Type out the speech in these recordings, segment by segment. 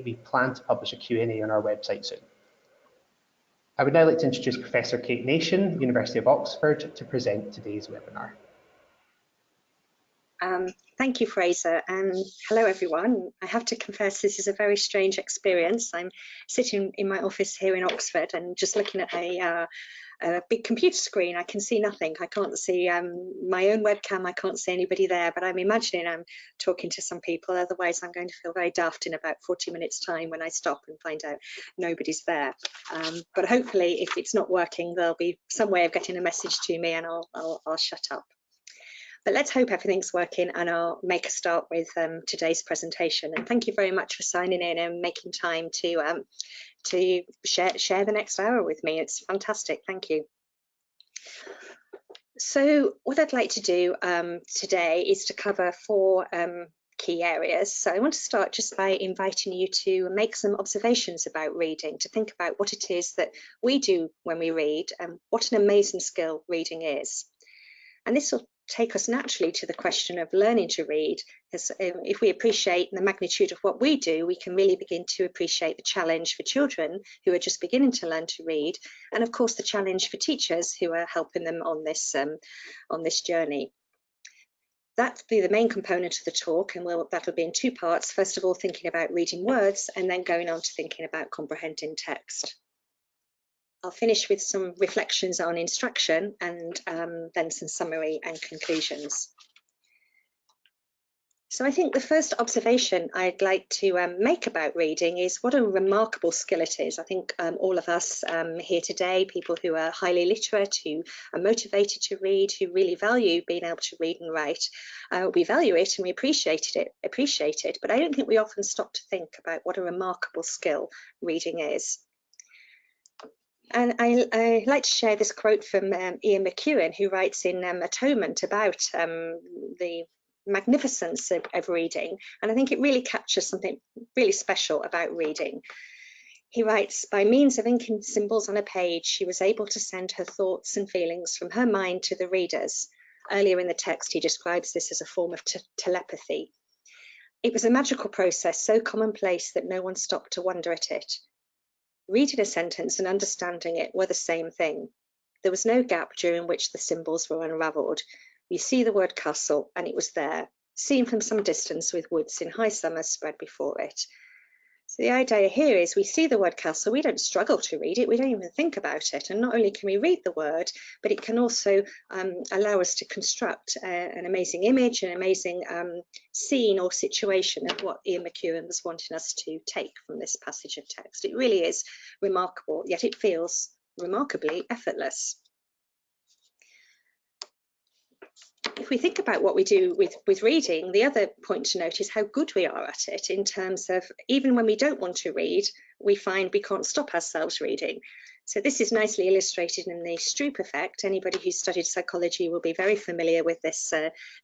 we plan to publish a Q&A on our website soon. I would now like to introduce Professor Kate Nation, University of Oxford, to present today's webinar. Thank you, Fraser, and hello everyone. I have to confess this is a very strange experience. I'm sitting in my office here in Oxford and just looking at a big computer screen. I can see nothing. I can't see my own webcam. I can't see anybody there, but I'm imagining I'm talking to some people. Otherwise, I'm going to feel very daft in about 40 minutes time when I stop and find out nobody's there. But hopefully, if it's not working, there'll be some way of getting a message to me and I'll shut up. But let's hope everything's working, and I'll make a start with today's presentation. And thank you very much for signing in and making time to share the next hour with me. It's fantastic. Thank you. So what I'd like to do today is to cover 4 key areas. So I want to start just by inviting you to make some observations about reading, to think about what it is that we do when we read and what an amazing skill reading is. And this will take us naturally to the question of learning to read, because if we appreciate the magnitude of what we do, we can really begin to appreciate the challenge for children who are just beginning to learn to read, and of course the challenge for teachers who are helping them on this journey. That'll be the main component of the talk, and that'll be in 2 parts. First of all, thinking about reading words, and then going on to thinking about comprehending text. I'll finish with some reflections on instruction and then some summary and conclusions. So I think the first observation I'd like to make about reading is what a remarkable skill it is. I think all of us here today, people who are highly literate, who are motivated to read, who really value being able to read and write, we value it and we appreciate it, but I don't think we often stop to think about what a remarkable skill reading is. And I like to share this quote from Ian McEwan, who writes in Atonement about the magnificence of reading. And I think it really captures something really special about reading. He writes, by means of inking symbols on a page, she was able to send her thoughts and feelings from her mind to the readers. Earlier in the text, he describes this as a form of telepathy. It was a magical process so commonplace that no one stopped to wonder at it. Reading a sentence and understanding it were the same thing. There was no gap during which the symbols were unravelled. You see the word castle, and it was there, seen from some distance with woods in high summer spread before it. So the idea here is we see the word castle, we don't struggle to read it, we don't even think about it. And not only can we read the word, but it can also allow us to construct an amazing image, an amazing scene or situation of what Ian McEwan was wanting us to take from this passage of text. It really is remarkable, yet it feels remarkably effortless. If we think about what we do with reading, the other point to note is how good we are at it, in terms of even when we don't want to read, we find we can't stop ourselves reading. So this is nicely illustrated in the Stroop effect. Anybody who's studied psychology will be very familiar with this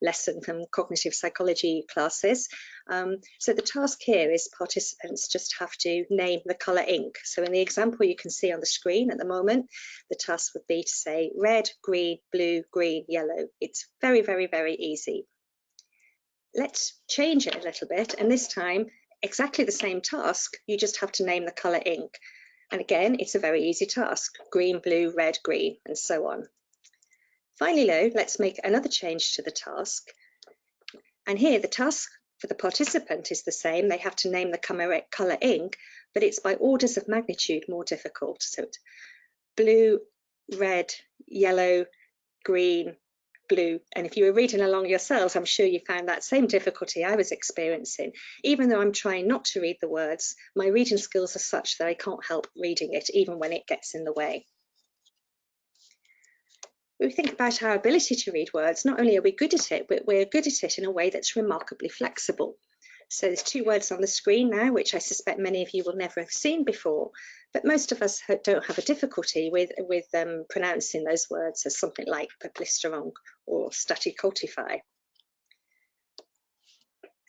lesson from cognitive psychology classes. So the task here is participants just have to name the colour ink. So in the example you can see on the screen at the moment, the task would be to say red, green, blue, green, yellow. It's very, very, very easy. Let's change it a little bit, and this time exactly the same task, you just have to name the colour ink. And again, it's a very easy task, green, blue, red, green, and so on. Finally, though, let's make another change to the task. And here, the task for the participant is the same. They have to name the colour ink, but it's by orders of magnitude more difficult. So it's blue, red, yellow, green, blue. And if you were reading along yourselves, I'm sure you found that same difficulty I was experiencing. Even though I'm trying not to read the words, my reading skills are such that I can't help reading it, even when it gets in the way. When we think about our ability to read words, not only are we good at it, but we're good at it in a way that's remarkably flexible. So there's 2 words on the screen now, which I suspect many of you will never have seen before, but most of us don't have a difficulty with pronouncing those words as something like perplisterong or staticultify.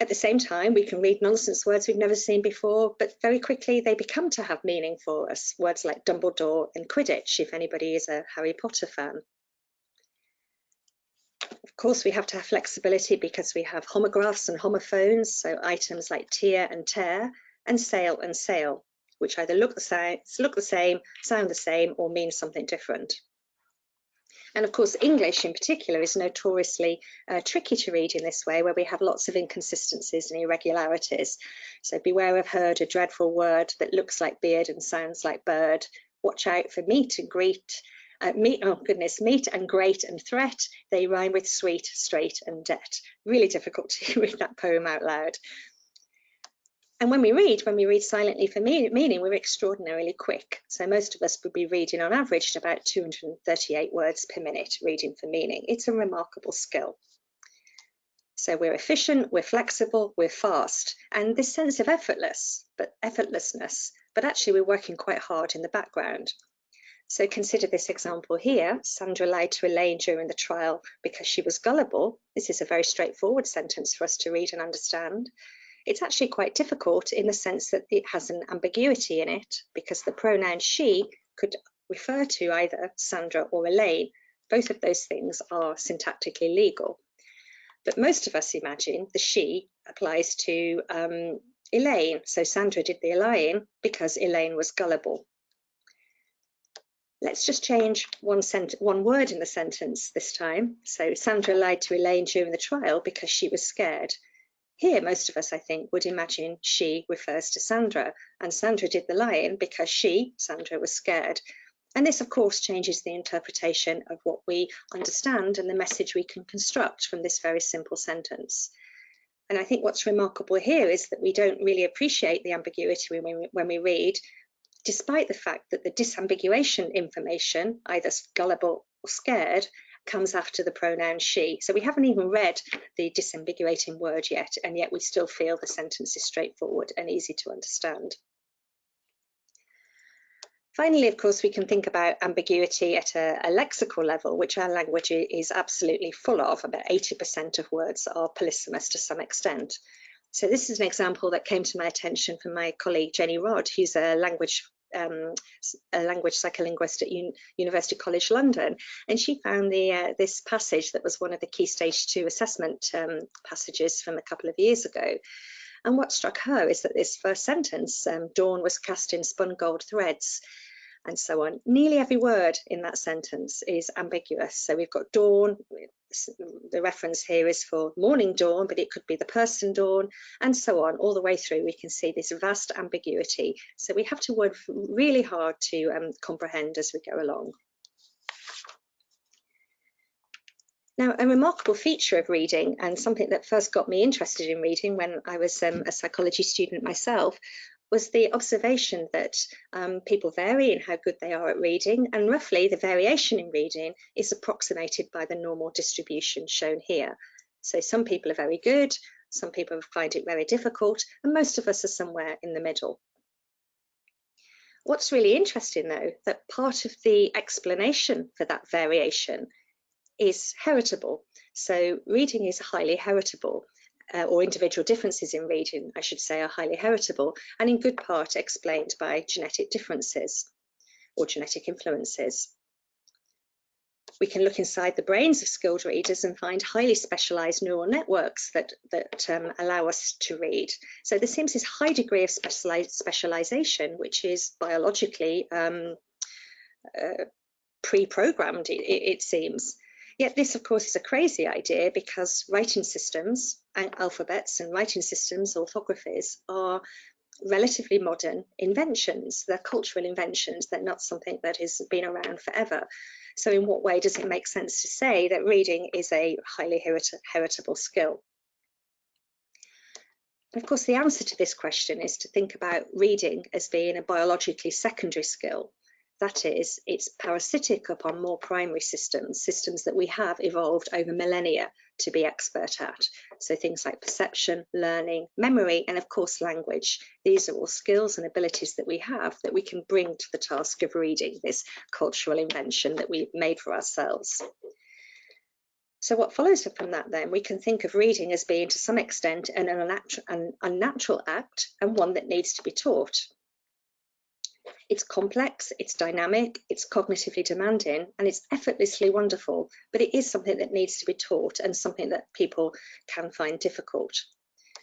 At the same time, we can read nonsense words we've never seen before, but very quickly they become to have meaning for us. Words like Dumbledore and Quidditch, if anybody is a Harry Potter fan. Of course, we have to have flexibility because we have homographs and homophones, so items like tear and tear and sail, which either look the same, sound the same, or mean something different. And of course, English in particular is notoriously tricky to read in this way, where we have lots of inconsistencies and irregularities. So beware of heard, a dreadful word that looks like beard and sounds like bird. Watch out for meet and greet. Meet and great and threat. They rhyme with sweet, straight and debt. Really difficult to read that poem out loud. And when we read silently for meaning, we're extraordinarily quick. So most of us would be reading on average at about 238 words per minute, reading for meaning. It's a remarkable skill. So we're efficient, we're flexible, we're fast, and this sense of effortlessness, but actually we're working quite hard in the background. So consider this example here. Sandra lied to Elaine during the trial because she was gullible. This is a very straightforward sentence for us to read and understand. It's actually quite difficult in the sense that it has an ambiguity in it, because the pronoun she could refer to either Sandra or Elaine. Both of those things are syntactically legal. But most of us imagine the she applies to Elaine. So Sandra did the lying because Elaine was gullible. Let's just change one word in the sentence this time. So Sandra lied to Elaine during the trial because she was scared. Here, most of us, I think, would imagine she refers to Sandra, and Sandra did the lying because she, Sandra, was scared. And this, of course, changes the interpretation of what we understand and the message we can construct from this very simple sentence. And I think what's remarkable here is that we don't really appreciate the ambiguity when we read, despite the fact that the disambiguation information, either gullible or scared, comes after the pronoun she. So we haven't even read the disambiguating word yet, and yet we still feel the sentence is straightforward and easy to understand. Finally, of course, we can think about ambiguity at a lexical level, which our language is absolutely full of. About 80% of words are polysemous to some extent. So this is an example that came to my attention from my colleague Jenny Rodd, who's a language psycholinguist at University College London, and she found this passage that was one of the key stage 2 assessment passages from a couple of years ago. And what struck her is that this first sentence, dawn was cast in spun gold threads, and so on. Nearly every word in that sentence is ambiguous. So we've got dawn, the reference here is for morning dawn, but it could be the person dawn, and so on. All the way through, we can see this vast ambiguity. So we have to work really hard to comprehend as we go along. Now, a remarkable feature of reading, and something that first got me interested in reading when I was a psychology student myself, was the observation that people vary in how good they are at reading, and roughly the variation in reading is approximated by the normal distribution shown here. So some people are very good, some people find it very difficult, and most of us are somewhere in the middle. What's really interesting, though, that part of the explanation for that variation is heritable. So reading is highly heritable. Or individual differences in reading, I should say, are highly heritable and in good part explained by genetic differences or genetic influences. We can look inside the brains of skilled readers and find highly specialised neural networks that allow us to read. So there seems this high degree of specialisation, which is biologically pre-programmed, it seems. Yet this, of course, is a crazy idea, because writing systems, and alphabets and writing systems, orthographies, are relatively modern inventions. They're cultural inventions. They're not something that has been around forever. So in what way does it make sense to say that reading is a highly heritable skill? And of course, the answer to this question is to think about reading as being a biologically secondary skill. That is, it's parasitic upon more primary systems that we have evolved over millennia to be expert at. So things like perception, learning, memory, and of course language. These are all skills and abilities that we have that we can bring to the task of reading, this cultural invention that we've made for ourselves. So what follows from that then? We can think of reading as being to some extent an unnatural act, and one that needs to be taught. It's complex, it's dynamic, it's cognitively demanding, and it's effortlessly wonderful, but it is something that needs to be taught and something that people can find difficult.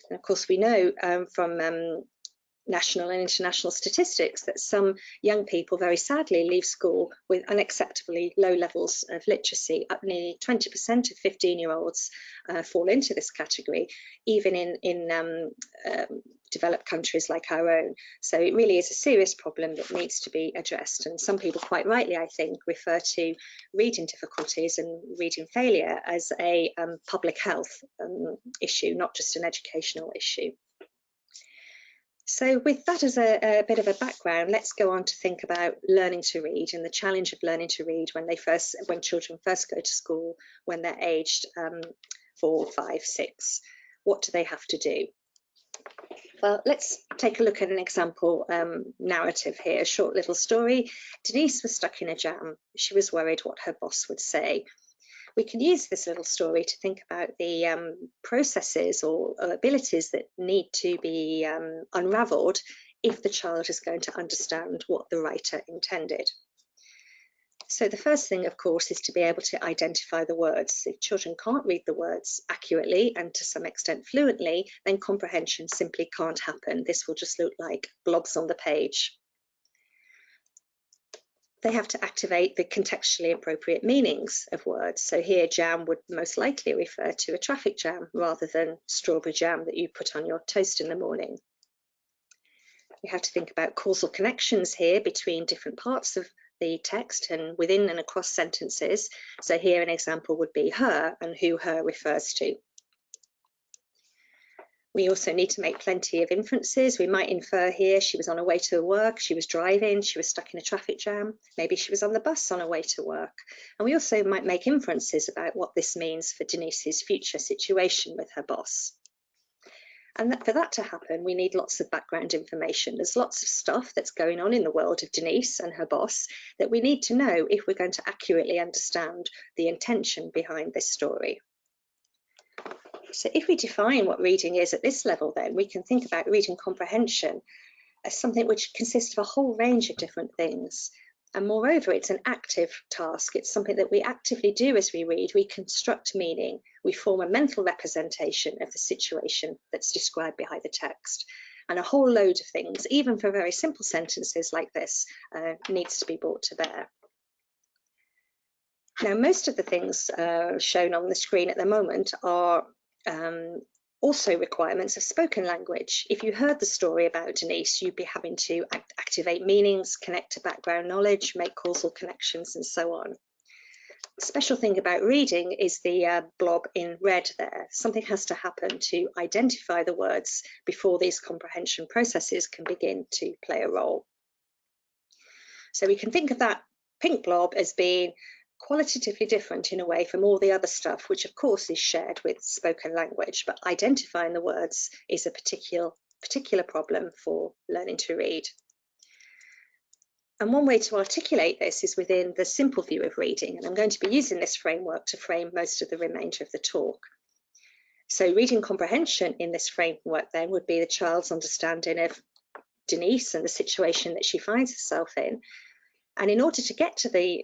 And of course, we know from national and international statistics that some young people very sadly leave school with unacceptably low levels of literacy. Up nearly 20% of 15-year-olds fall into this category, even in developed countries like our own. So it really is a serious problem that needs to be addressed. And some people quite rightly, I think, refer to reading difficulties and reading failure as a public health issue, not just an educational issue. So with that as a bit of a background, let's go on to think about learning to read and the challenge of learning to read when children first go to school, when they're aged 4, 5, 6. What do they have to do? Well, let's take a look at an example narrative here, a short little story. Denise was stuck in a jam. She was worried what her boss would say. We can use this little story to think about the processes or abilities that need to be unravelled if the child is going to understand what the writer intended. So the first thing, of course, is to be able to identify the words. If children can't read the words accurately and to some extent fluently, then comprehension simply can't happen. This will just look like blobs on the page. They have to activate the contextually appropriate meanings of words. So here, jam would most likely refer to a traffic jam rather than strawberry jam that you put on your toast in the morning. We have to think about causal connections here between different parts of the text and within and across sentences. So here an example would be her and who her refers to. We also need to make plenty of inferences. We might infer here she was on her way to work, she was driving, she was stuck in a traffic jam, maybe she was on the bus on her way to work. And we also might make inferences about what this means for Denise's future situation with her boss. And for that to happen, we need lots of background information. There's lots of stuff that's going on in the world of Denise and her boss that we need to know if we're going to accurately understand the intention behind this story. So if we define what reading is at this level, then we can think about reading comprehension as something which consists of a whole range of different things. And moreover, it's an active task. It's something that we actively do as we read. We construct meaning. We form a mental representation of the situation that's described behind the text. And a whole load of things, even for very simple sentences like this, needs to be brought to bear. Now, most of the things shown on the screen at the moment are also requirements of spoken language. If you heard the story about Denise, you'd be having to activate meanings, connect to background knowledge, make causal connections, and so on. The special thing about reading is the blob in red there. Something has to happen to identify the words before these comprehension processes can begin to play a role. So we can think of that pink blob as being qualitatively different in a way from all the other stuff, which of course is shared with spoken language, but identifying the words is a particular problem for learning to read. And one way to articulate this is within the simple view of reading, and I'm going to be using this framework to frame most of the remainder of the talk. So reading comprehension in this framework then would be the child's understanding of Denise and the situation that she finds herself in. And in order to get to the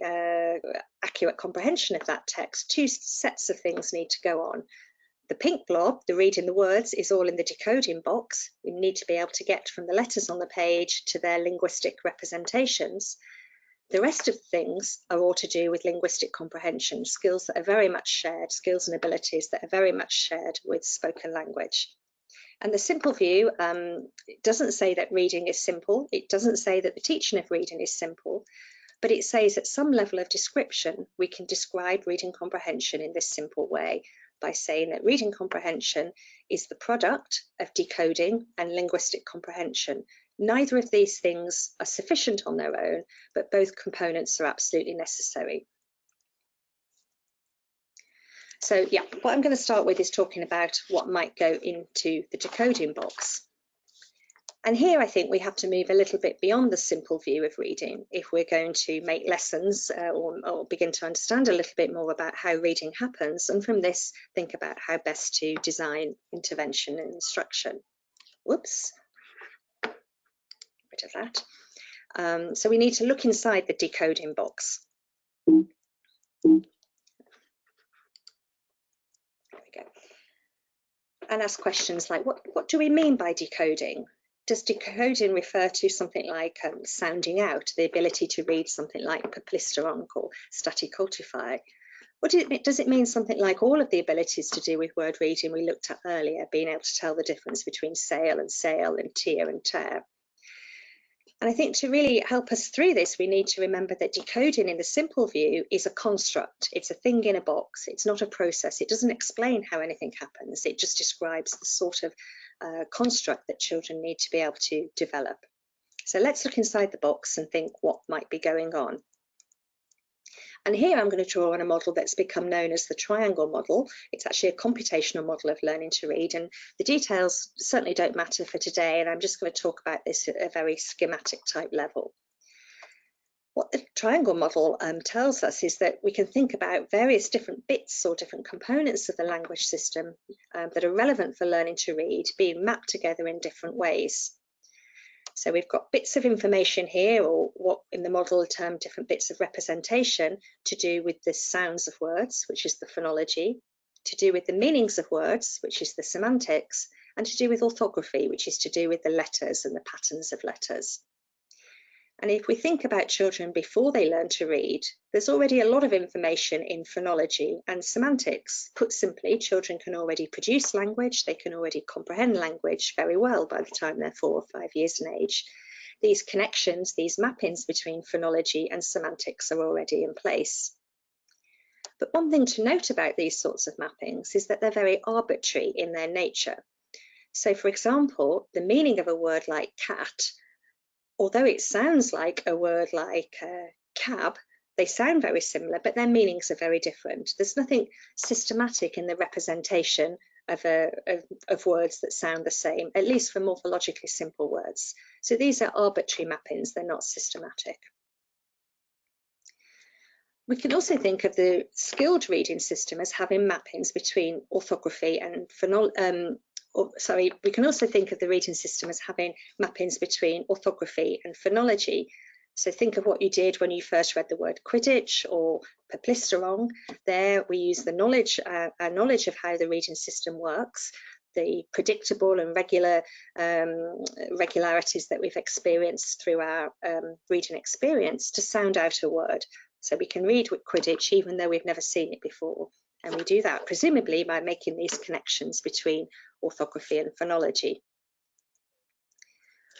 accurate comprehension of that text, two sets of things need to go on. The pink blob, the reading the words, is all in the decoding box. We need to be able to get from the letters on the page to their linguistic representations. The rest of the things are all to do with linguistic comprehension, skills that are very much shared, skills and abilities that are very much shared with spoken language. And the simple view doesn't say that reading is simple. It doesn't say that the teaching of reading is simple, but it says at some level of description, we can describe reading comprehension in this simple way by saying that reading comprehension is the product of decoding and linguistic comprehension. Neither of these things are sufficient on their own, but both components are absolutely necessary. So yeah, what I'm going to start with is talking about what might go into the decoding box. And here I think we have to move a little bit beyond the simple view of reading if we're going to make lessons or begin to understand a little bit more about how reading happens, and from this think about how best to design intervention and instruction. Whoops, get rid of that. So we need to look inside the decoding box. And ask questions like, what do we mean by decoding? does decoding refer to something like sounding out, the ability to read something like perplisteronc or staticultify? Or does it mean something like all of the abilities to do with word reading we looked at earlier, being able to tell the difference between sail and tear and tear? And I think to really help us through this, we need to remember that decoding in the simple view is a construct. It's a thing in a box. It's not a process. It doesn't explain how anything happens. It just describes the sort of construct that children need to be able to develop. So let's look inside the box and think what might be going on. And here I'm going to draw on a model that's become known as the triangle model. It's actually a computational model of learning to read, and the details certainly don't matter for today, and I'm just going to talk about this at a very schematic type level. What the triangle model tells us is that we can think about various different bits or different components of the language system that are relevant for learning to read being mapped together in different ways. So we've got bits of information here, or what in the model are termed different bits of representation, to do with the sounds of words, which is the phonology, to do with the meanings of words, which is the semantics, and to do with orthography, which is to do with the letters and the patterns of letters. And if we think about children before they learn to read, there's already a lot of information in phonology and semantics. Put simply, children can already produce language, they can already comprehend language very well by the time they're 4 or 5 years in age. These connections, these mappings between phonology and semantics are already in place. But one thing to note about these sorts of mappings is that they're very arbitrary in their nature. So for example, the meaning of a word like cat, although it sounds like a word like cab, they sound very similar, but their meanings are very different. There's nothing systematic in the representation of words that sound the same, at least for morphologically simple words. So these are arbitrary mappings, they're not systematic. We can also think of the skilled reading system as having mappings between orthography and we can also think of the reading system as having mappings between orthography and phonology. So think of what you did when you first read the word Quidditch or perplisteronc. There we use the knowledge, our knowledge of how the reading system works, the predictable and regular regularities that we've experienced through our reading experience to sound out a word. So we can read with Quidditch even though we've never seen it before. And we do that presumably by making these connections between orthography and phonology.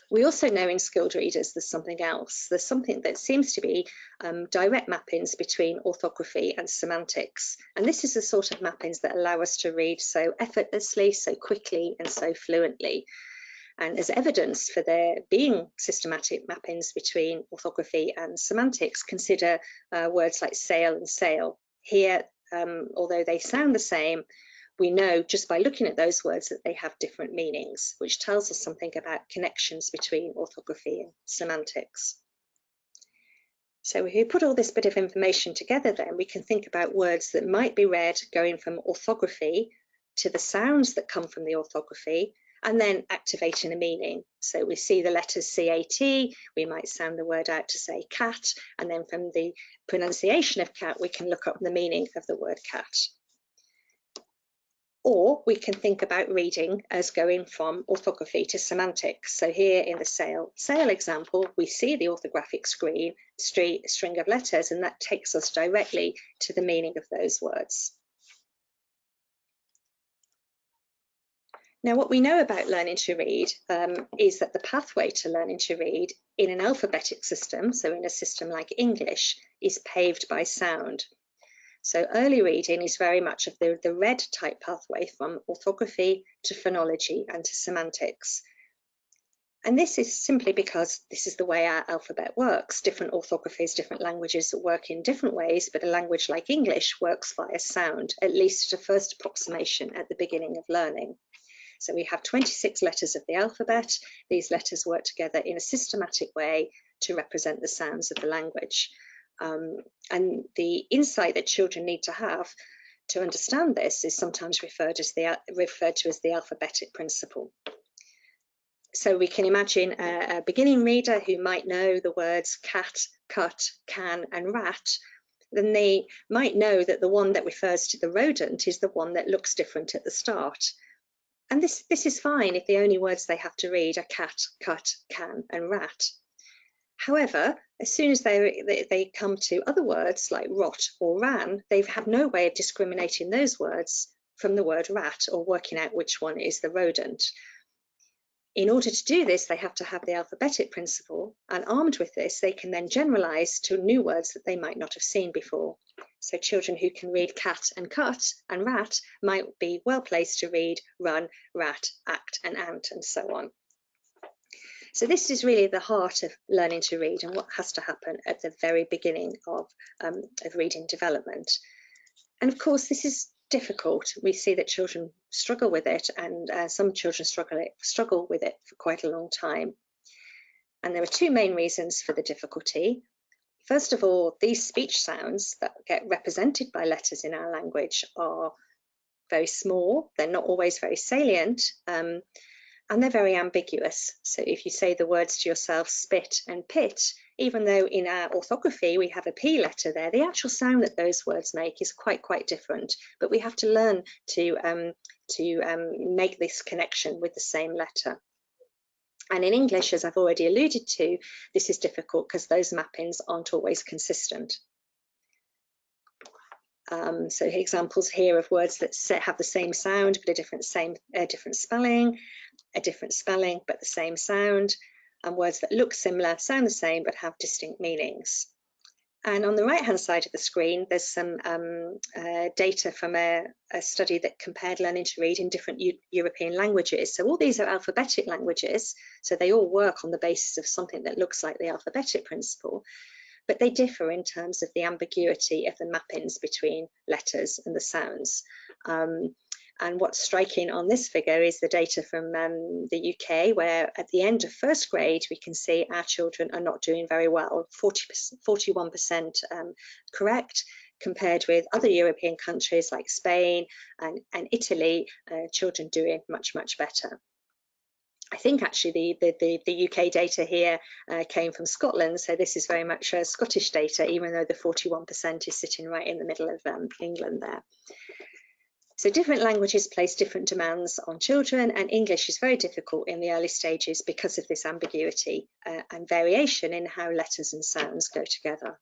We also know in skilled readers there's something else. There's something that seems to be direct mappings between orthography and semantics. And this is the sort of mappings that allow us to read so effortlessly, so quickly, and so fluently. And as evidence for there being systematic mappings between orthography and semantics, consider words like sail and sail. Here, although they sound the same, we know just by looking at those words that they have different meanings, which tells us something about connections between orthography and semantics. So if we put all this bit of information together, then we can think about words that might be read going from orthography to the sounds that come from the orthography, and then activating a meaning. So we see the letters CAT, we might sound the word out to say cat, and then from the pronunciation of cat, we can look up the meaning of the word cat. Or we can think about reading as going from orthography to semantics. So here in the sail example, we see the orthographic string of letters, and that takes us directly to the meaning of those words. Now, what we know about learning to read is that the pathway to learning to read in an alphabetic system, so in a system like English, is paved by sound. So early reading is very much of the red type pathway from orthography to phonology and to semantics. And this is simply because this is the way our alphabet works. Different orthographies, different languages work in different ways, but a language like English works via sound, at least at a first approximation at the beginning of learning. So we have 26 letters of the alphabet. These letters work together in a systematic way to represent the sounds of the language. And the insight that children need to have to understand this is sometimes referred to as the alphabetic principle. So we can imagine a beginning reader who might know the words cat, cut, can, and rat. Then they might know that the one that refers to the rodent is the one that looks different at the start. And this is fine if the only words they have to read are cat, cut, can, and rat. However, as soon as they come to other words like rot or ran, they have no way of discriminating those words from the word rat or working out which one is the rodent. In order to do this, they have to have the alphabetic principle, and armed with this, they can then generalize to new words that they might not have seen before. So children who can read cat and cut and rat might be well placed to read run, rat, act, and ant, and so on. So this is really the heart of learning to read and what has to happen at the very beginning of reading development. And of course, this is difficult. We see that children struggle with it, and some children struggle with it for quite a long time. And there are two main reasons for the difficulty. First of all, these speech sounds that get represented by letters in our language are very small. They're not always very salient. And they're very ambiguous. So if you say the words to yourself, spit and pit, even though in our orthography we have a P letter there, the actual sound that those words make is quite different. But we have to learn to make this connection with the same letter. And in English, as I've already alluded to, this is difficult because those mappings aren't always consistent. So examples here of words that have the same sound but a different spelling, a different spelling but the same sound, and words that look similar, sound the same but have distinct meanings. And on the right hand side of the screen, there's some data from a study that compared learning to read in different European languages. So all these are alphabetic languages, so they all work on the basis of something that looks like the alphabetic principle, but they differ in terms of the ambiguity of the mappings between letters and the sounds. And what's striking on this figure is the data from the UK, where at the end of first grade, we can see our children are not doing very well, 41% correct, compared with other European countries like Spain and Italy, children doing much better. I think actually the UK data here came from Scotland, so this is very much Scottish data, even though the 41% is sitting right in the middle of England there. So different languages place different demands on children, and English is very difficult in the early stages because of this ambiguity and variation in how letters and sounds go together.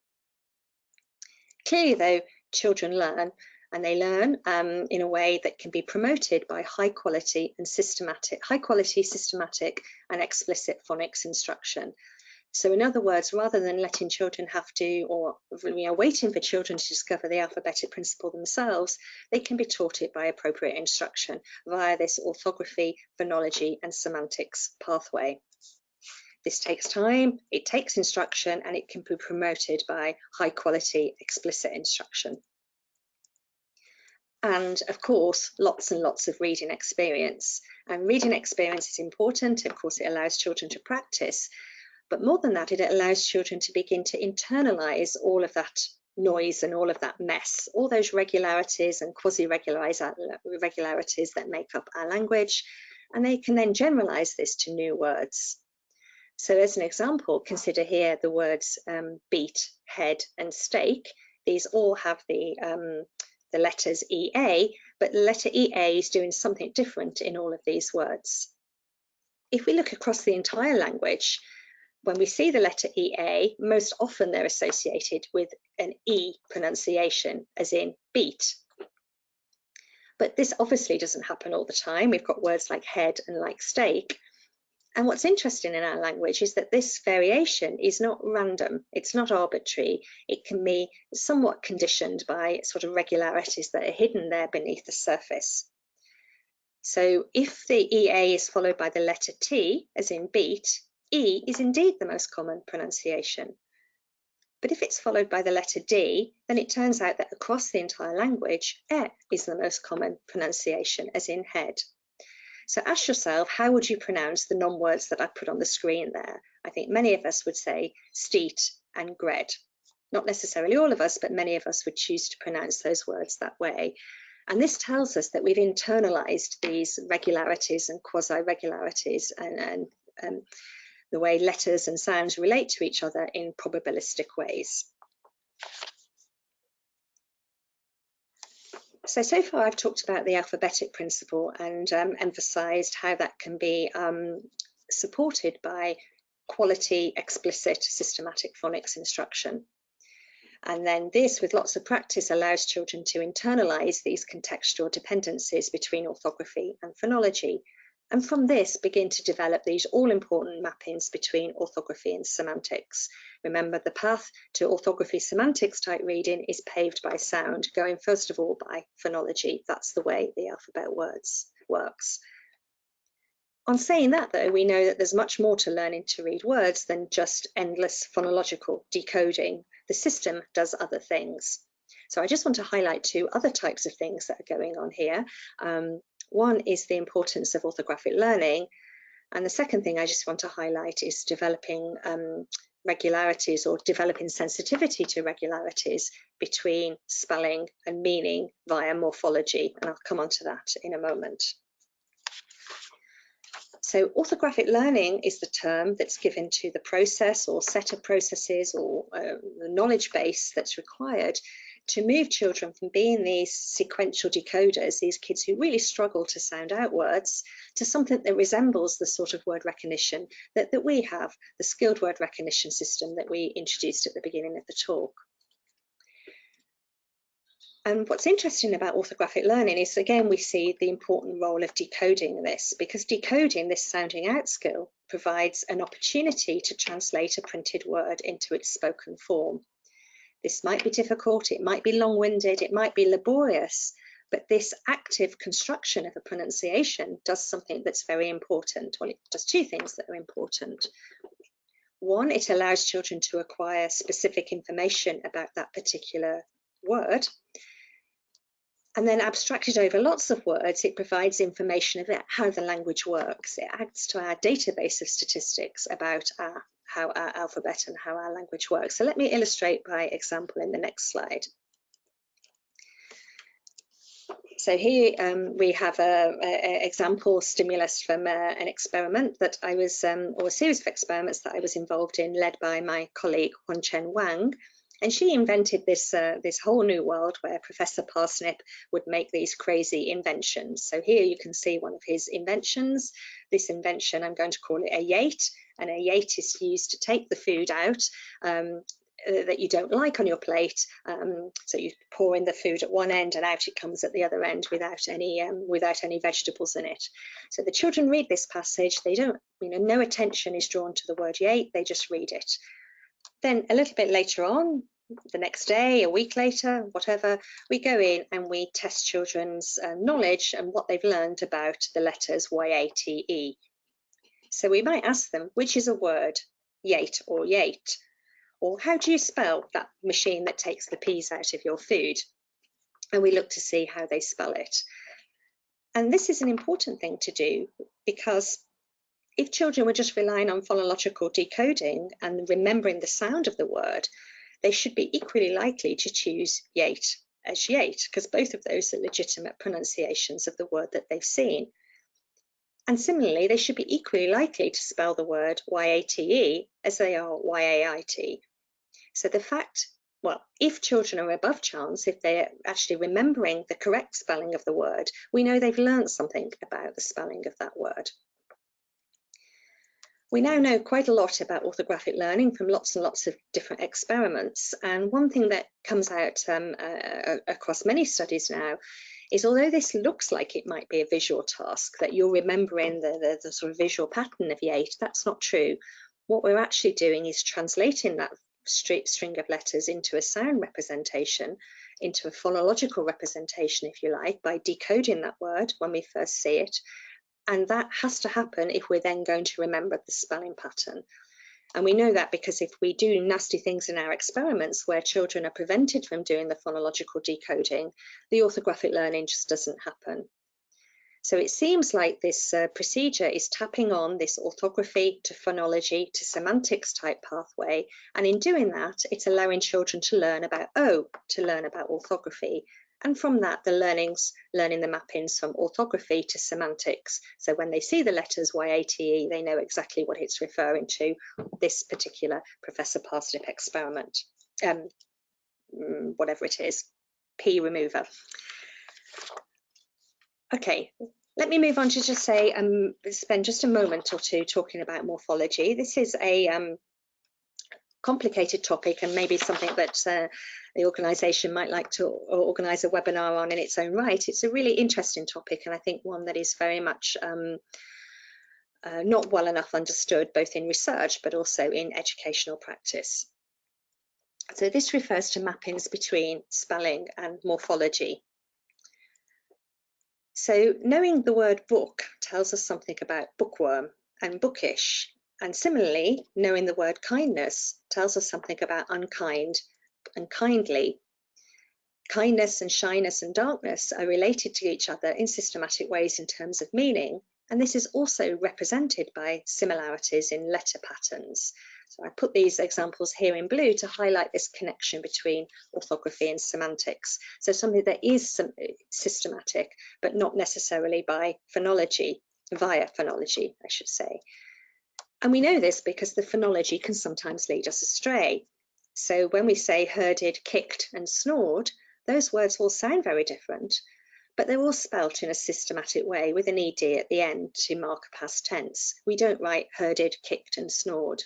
Clearly though, children learn, and they learn in a way that can be promoted by high quality, systematic and explicit phonics instruction. So in other words, rather than letting children have to, or waiting for children to discover the alphabetic principle themselves, they can be taught it by appropriate instruction via this orthography, phonology and semantics pathway. This takes time, it takes instruction, and it can be promoted by high quality, explicit instruction. And of course, lots and lots of reading experience. And reading experience is important. Of course, it allows children to practice. But more than that, it allows children to begin to internalize all of that noise and all of that mess, all those regularities and quasi-regularities that make up our language. And they can then generalize this to new words. So as an example, consider here the words beat, head, and stake. These all have the letters EA, but the letter EA is doing something different in all of these words. If we look across the entire language, when we see the letter EA, most often they're associated with an E pronunciation, as in beat. But this obviously doesn't happen all the time. We've got words like head and like stake. And what's interesting in our language is that this variation is not random, it's not arbitrary. It can be somewhat conditioned by sort of regularities that are hidden there beneath the surface. So if the EA is followed by the letter T, as in beat, E is indeed the most common pronunciation. But if it's followed by the letter D, then it turns out that across the entire language, E is the most common pronunciation, as in head. So ask yourself, how would you pronounce the non-words that I put on the screen there? I think many of us would say steet and gred. Not necessarily all of us, but many of us would choose to pronounce those words that way. And this tells us that we've internalized these regularities and quasi-regularities and the way letters and sounds relate to each other in probabilistic ways. So far I've talked about the alphabetic principle and emphasised how that can be supported by quality, explicit, systematic phonics instruction. And then this, with lots of practice, allows children to internalise these contextual dependencies between orthography and phonology. And from this, begin to develop these all-important mappings between orthography and semantics. Remember, the path to orthography semantics type reading is paved by sound, going first of all by phonology. That's the way the alphabet works. On saying that, though, we know that there's much more to learning to read words than just endless phonological decoding. The system does other things. So I just want to highlight two other types of things that are going on here. One is the importance of orthographic learning, and the second thing I just want to highlight is developing regularities or developing sensitivity to regularities between spelling and meaning via morphology, and I'll come on to that in a moment. So orthographic learning is the term that's given to the process or set of processes or the knowledge base that's required to move children from being these sequential decoders, these kids who really struggle to sound out words, to something that resembles the sort of word recognition that we have, the skilled word recognition system that we introduced at the beginning of the talk. And what's interesting about orthographic learning is, again, we see the important role of decoding this, because decoding this sounding out skill provides an opportunity to translate a printed word into its spoken form. This might be difficult, it might be long-winded, it might be laborious, but this active construction of a pronunciation does something that's very important. Well, it does two things that are important. One, it allows children to acquire specific information about that particular word. And then abstracted over lots of words, it provides information about how the language works. It adds to our database of statistics about how our alphabet and how our language works. So let me illustrate by example in the next slide. So here we have an example stimulus from an experiment that I was, or a series of experiments that I was involved in, led by my colleague Wen-Chen Wang. And she invented this whole new world where Professor Parsnip would make these crazy inventions. So here you can see one of his inventions. This invention, I'm going to call it a yate, and a yate is used to take the food out that you don't like on your plate. So you pour in the food at one end and out it comes at the other end without any vegetables in it. So the children read this passage. They don't, no attention is drawn to the word yate. They just read it. Then a little bit later on, the next day, a week later, whatever, we go in and we test children's knowledge and what they've learned about the letters Y-A-T-E. So we might ask them, which is a word, yate or yate? Or how do you spell that machine that takes the peas out of your food? And we look to see how they spell it. And this is an important thing to do, because if children were just relying on phonological decoding and remembering the sound of the word, they should be equally likely to choose yate as yate, because both of those are legitimate pronunciations of the word that they've seen. And similarly, they should be equally likely to spell the word Y-A-T-E as they are Y-A-I-T. So the fact, well, if children are above chance, if they're actually remembering the correct spelling of the word, we know they've learned something about the spelling of that word. We now know quite a lot about orthographic learning from lots and lots of different experiments. And one thing that comes out across many studies now is, although this looks like it might be a visual task, that you're remembering the sort of visual pattern of yate, that's not true. What we're actually doing is translating that string of letters into a sound representation, into a phonological representation, if you like, by decoding that word when we first see it. And that has to happen if we're then going to remember the spelling pattern. And we know that because if we do nasty things in our experiments where children are prevented from doing the phonological decoding, the orthographic learning just doesn't happen. So it seems like this procedure is tapping on this orthography to phonology to semantics type pathway. And in doing that, it's allowing children to learn about O, to learn about orthography. And from that, the learning the mappings from orthography to semantics. So when they see the letters Y-A-T-E, they know exactly what it's referring to, this particular Professor Parsnip experiment, whatever it is, P remover. Okay, let me move on to just say, spend just a moment or two talking about morphology. This is a complicated topic and maybe something that the organisation might like to organise a webinar on in its own right. It's a really interesting topic, and I think one that is very much not well enough understood, both in research but also in educational practice. So this refers to mappings between spelling and morphology. So knowing the word book tells us something about bookworm and bookish. And similarly, knowing the word kindness tells us something about unkind and kindly. Kindness and shyness and darkness are related to each other in systematic ways in terms of meaning. And this is also represented by similarities in letter patterns. So I put these examples here in blue to highlight this connection between orthography and semantics. So something that is systematic, but not necessarily by phonology, via phonology, I should say. And we know this because the phonology can sometimes lead us astray. So when we say herded, kicked, and snored, those words all sound very different, but they're all spelt in a systematic way with an ed at the end to mark a past tense. We don't write herded, kicked, and snored.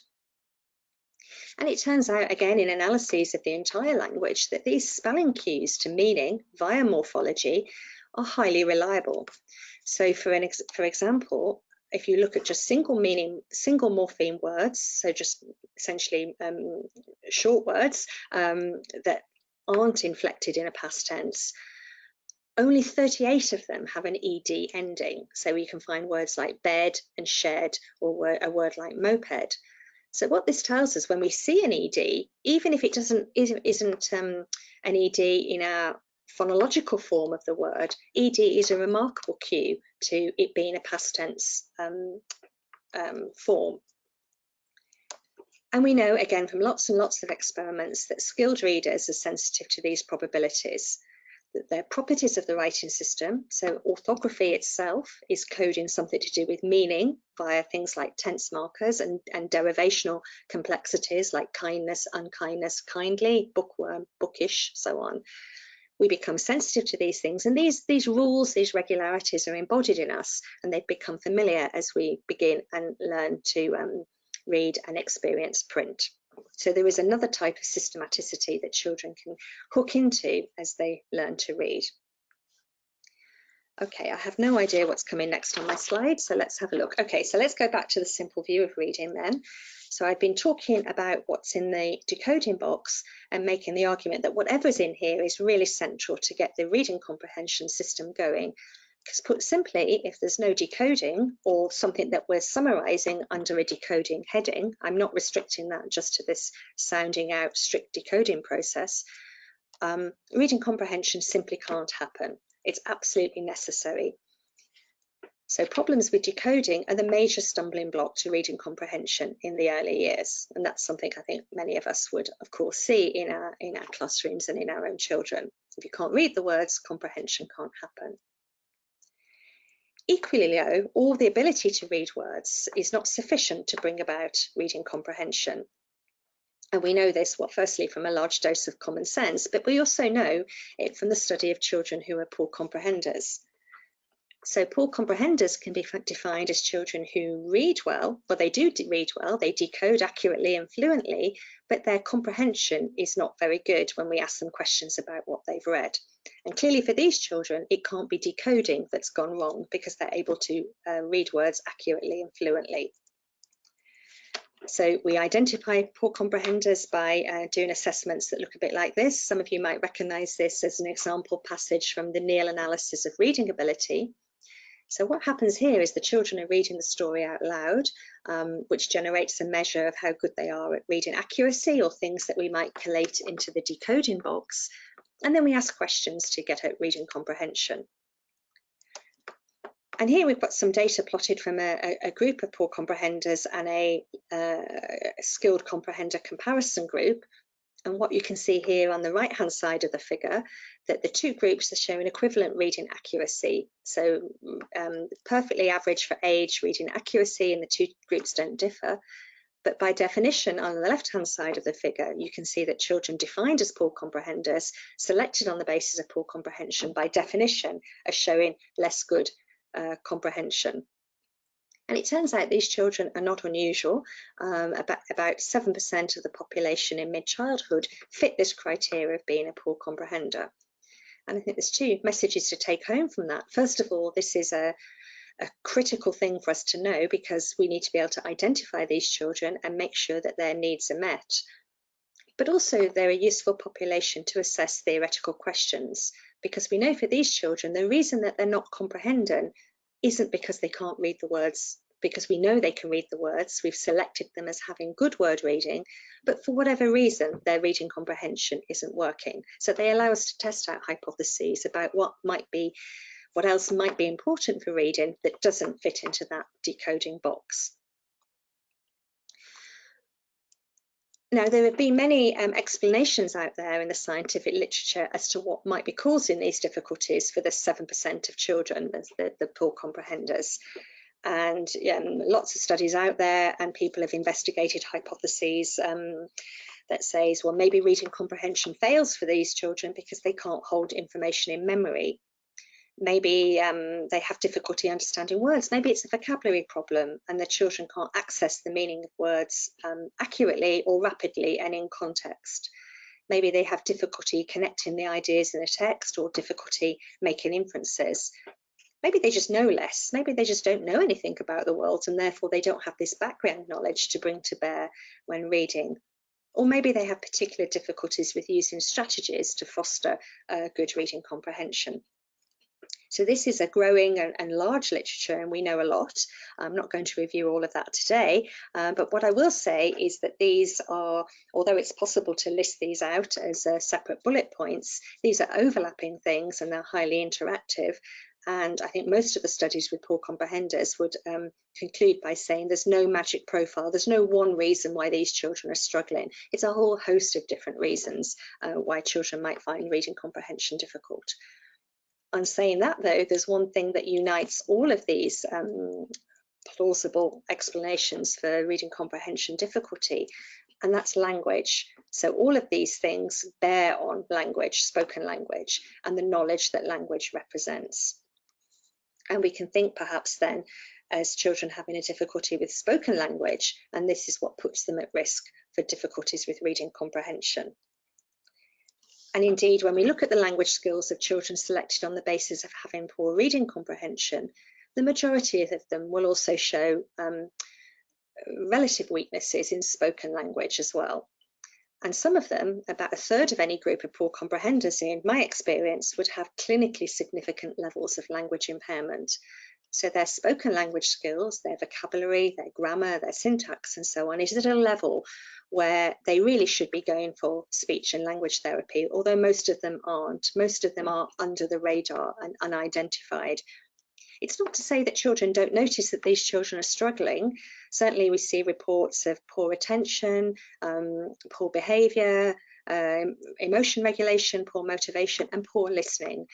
And it turns out, again, in analyses of the entire language, that these spelling cues to meaning via morphology are highly reliable. So for example, if you look at just single morpheme words, so just essentially short words that aren't inflected in a past tense, only 38 of them have an ed ending. So you can find words like bed and shed, or a word like moped. So what this tells us, when we see an ed, even if it isn't an ed in our phonological form of the word, ed is a remarkable cue to it being a past tense form. And we know, again, from lots and lots of experiments, that skilled readers are sensitive to these probabilities, that they're properties of the writing system. So orthography itself is coding something to do with meaning via things like tense markers and derivational complexities like kindness, unkindness, kindly, bookworm, bookish, so on. We become sensitive to these things, and these rules, these regularities are embodied in us, and they become familiar as we begin and learn to read and experience print. So there is another type of systematicity that children can hook into as they learn to read. Okay, I have no idea what's coming next on my slide, so let's have a look. Okay, so let's go back to the simple view of reading then. So I've been talking about what's in the decoding box and making the argument that whatever's in here is really central to get the reading comprehension system going. Because put simply, if there's no decoding or something that we're summarizing under a decoding heading, I'm not restricting that just to this sounding out strict decoding process, reading comprehension simply can't happen. It's absolutely necessary. So problems with decoding are the major stumbling block to reading comprehension in the early years. And that's something I think many of us would, of course, see in our classrooms and in our own children. If you can't read the words, comprehension can't happen. Equally though, all the ability to read words is not sufficient to bring about reading comprehension. And we know this, well, firstly from a large dose of common sense, but we also know it from the study of children who are poor comprehenders. So poor comprehenders can be defined as children who read well, well, they do read well, they decode accurately and fluently, but their comprehension is not very good when we ask them questions about what they've read. And clearly for these children, it can't be decoding that's gone wrong because they're able to read words accurately and fluently. So we identify poor comprehenders by doing assessments that look a bit like this. Some of you might recognise this as an example passage from the Neal analysis of reading ability. So what happens here is the children are reading the story out loud, which generates a measure of how good they are at reading accuracy or things that we might collate into the decoding box. And then we ask questions to get at reading comprehension. And here we've got some data plotted from a group of poor comprehenders and a skilled comprehender comparison group. And what you can see here on the right-hand side of the figure, that the two groups are showing equivalent reading accuracy. So perfectly average for age reading accuracy, and the two groups don't differ. But by definition, on the left-hand side of the figure, you can see that children defined as poor comprehenders, selected on the basis of poor comprehension, by definition, are showing less good comprehension. And it turns out these children are not unusual. About 7% of the population in mid-childhood fit this criteria of being a poor comprehender. And I think there's two messages to take home from that. First of all, this is a critical thing for us to know, because we need to be able to identify these children and make sure that their needs are met. But also they're a useful population to assess theoretical questions, because we know for these children, the reason that they're not comprehending isn't because they can't read the words, because we know they can read the words. We've selected them as having good word reading, but for whatever reason, their reading comprehension isn't working. So they allow us to test out hypotheses about what else might be important for reading that doesn't fit into that decoding box. Now, there have been many explanations out there in the scientific literature as to what might be causing these difficulties for the 7% of children, the poor comprehenders. And lots of studies out there, and people have investigated hypotheses that says, well, maybe reading comprehension fails for these children because they can't hold information in memory. Maybe they have difficulty understanding words. Maybe it's a vocabulary problem and the children can't access the meaning of words accurately or rapidly and in context. Maybe they have difficulty connecting the ideas in a text, or difficulty making inferences. Maybe they just know less. Maybe they just don't know anything about the world, and therefore they don't have this background knowledge to bring to bear when reading. Or maybe they have particular difficulties with using strategies to foster good reading comprehension. So this is a growing and large literature, and we know a lot. I'm not going to review all of that today, but what I will say is that these are, although it's possible to list these out as separate bullet points, these are overlapping things and they're highly interactive. And I think most of the studies with poor comprehenders would conclude by saying there's no magic profile, there's no one reason why these children are struggling. It's a whole host of different reasons why children might find reading comprehension difficult. On saying that, though, there's one thing that unites all of these plausible explanations for reading comprehension difficulty, and that's language. So all of these things bear on language, spoken language, and the knowledge that language represents. And we can think perhaps then as children having a difficulty with spoken language, and this is what puts them at risk for difficulties with reading comprehension. And indeed, when we look at the language skills of children selected on the basis of having poor reading comprehension, the majority of them will also show relative weaknesses in spoken language as well. And some of them, about a third of any group of poor comprehenders in my experience, would have clinically significant levels of language impairment. So their spoken language skills, their vocabulary, their grammar, their syntax and so on is at a level where they really should be going for speech and language therapy, although most of them aren't. Most of them are under the radar and unidentified. It's not to say that children don't notice that these children are struggling. Certainly we see reports of poor attention, poor behaviour, emotion regulation, poor motivation and poor listening.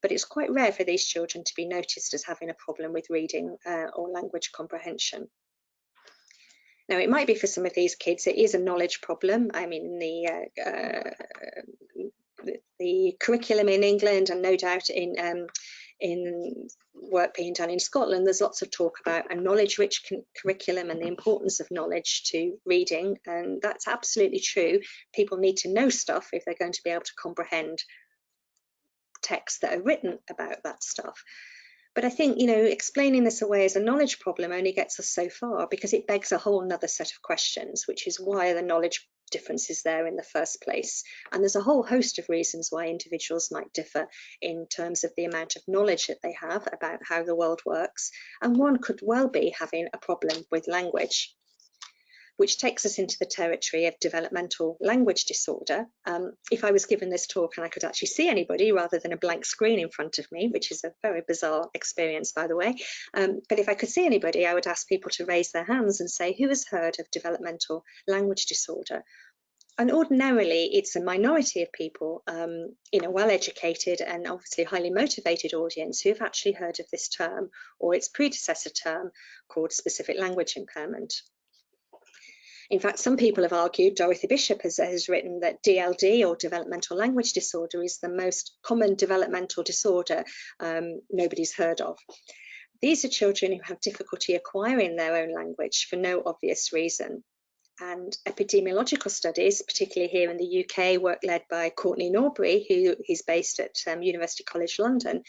But it's quite rare for these children to be noticed as having a problem with reading or language comprehension. Now, it might be for some of these kids, it is a knowledge problem. I mean, the curriculum in England, and no doubt in work being done in Scotland, there's lots of talk about a knowledge-rich curriculum and the importance of knowledge to reading, and that's absolutely true. People need to know stuff if they're going to be able to comprehend texts that are written about that stuff. But I think, you know, explaining this away as a knowledge problem only gets us so far, because it begs a whole nother set of questions, which is why the knowledge difference is there in the first place. And there's a whole host of reasons why individuals might differ in terms of the amount of knowledge that they have about how the world works. And one could well be having a problem with language, which takes us into the territory of developmental language disorder. If I was given this talk and I could actually see anybody rather than a blank screen in front of me, which is a very bizarre experience, by the way, but if I could see anybody, I would ask people to raise their hands and say, who has heard of developmental language disorder? And ordinarily, it's a minority of people in a well-educated and obviously highly motivated audience who have actually heard of this term or its predecessor term called specific language impairment. In fact, some people have argued, Dorothy Bishop has written that DLD, or developmental language disorder, is the most common developmental disorder nobody's heard of. These are children who have difficulty acquiring their own language for no obvious reason. And epidemiological studies, particularly here in the UK, work led by Courtney Norbury, who is based at University College London,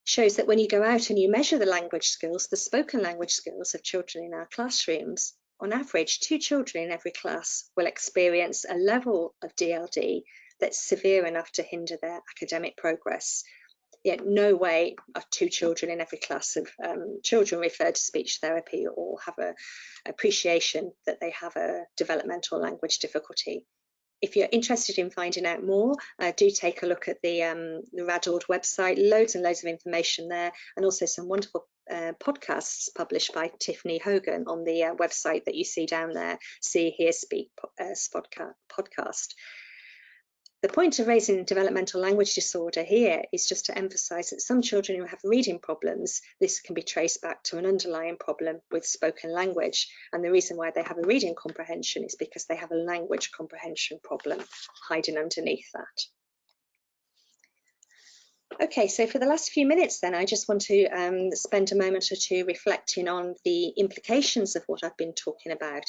shows that when you go out and you measure the language skills, the spoken language skills of children in our classrooms, on average, 2 children in every class will experience a level of DLD that's severe enough to hinder their academic progress. Yet no way are 2 children in every class of children referred to speech therapy or have an appreciation that they have a developmental language difficulty. If you're interested in finding out more, do take a look at the RADORD website. Loads and loads of information there, and also some wonderful podcasts published by Tiffany Hogan on the website that you see down there, See, Hear, Speak podcast. The point of raising developmental language disorder here is just to emphasise that some children who have reading problems, this can be traced back to an underlying problem with spoken language. And the reason why they have a reading comprehension is because they have a language comprehension problem hiding underneath that. Okay, so for the last few minutes then, I just want to spend a moment or two reflecting on the implications of what I've been talking about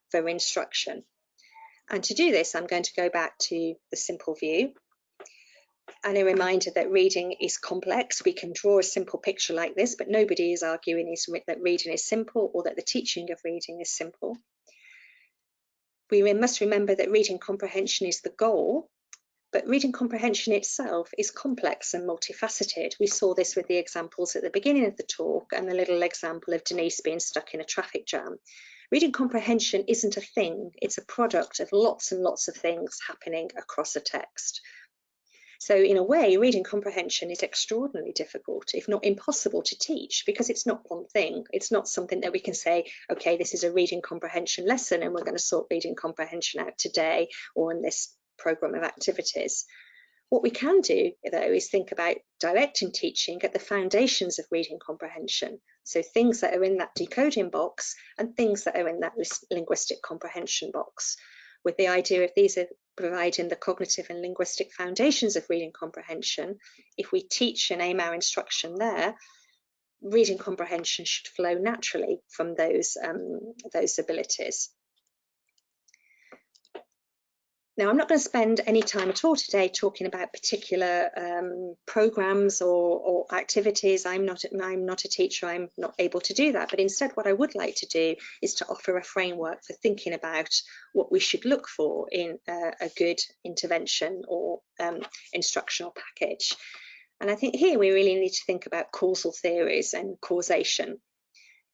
for instruction. And to do this, I'm going to go back to the simple view and a reminder that reading is complex. We can draw a simple picture like this, but nobody is arguing that reading is simple or that the teaching of reading is simple. We must remember that reading comprehension is the goal, but reading comprehension itself is complex and multifaceted. We saw this with the examples at the beginning of the talk and the little example of Denise being stuck in a traffic jam. Reading comprehension isn't a thing, it's a product of lots and lots of things happening across a text. So in a way, reading comprehension is extraordinarily difficult, if not impossible to teach, because it's not one thing. It's not something that we can say, okay, this is a reading comprehension lesson and we're going to sort reading comprehension out today or in this program of activities. What we can do, though, is think about directing teaching at the foundations of reading comprehension. So things that are in that decoding box and things that are in that linguistic comprehension box, with the idea of these are providing the cognitive and linguistic foundations of reading comprehension. If we teach and aim our instruction there, reading comprehension should flow naturally from those abilities. Now, I'm not going to spend any time at all today talking about particular programs or activities. I'm not a teacher, I'm not able to do that. But instead, what I would like to do is to offer a framework for thinking about what we should look for in a good intervention or instructional package. And I think here we really need to think about causal theories and causation.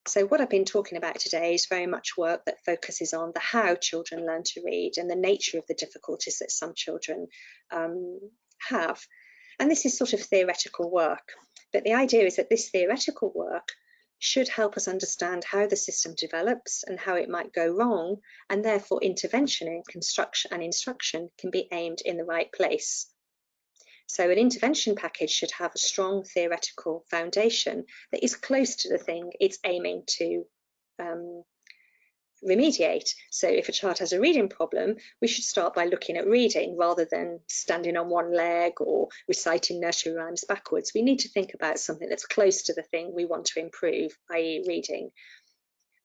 So what I've been talking about today is very much work that focuses on the how children learn to read and the nature of the difficulties that some children have. And this is sort of theoretical work, but the idea is that this theoretical work should help us understand how the system develops and how it might go wrong, and therefore intervention in construction and instruction can be aimed in the right place. So an intervention package should have a strong theoretical foundation that is close to the thing it's aiming to remediate. So if a child has a reading problem, we should start by looking at reading rather than standing on one leg or reciting nursery rhymes backwards. We need to think about something that's close to the thing we want to improve, i.e. reading.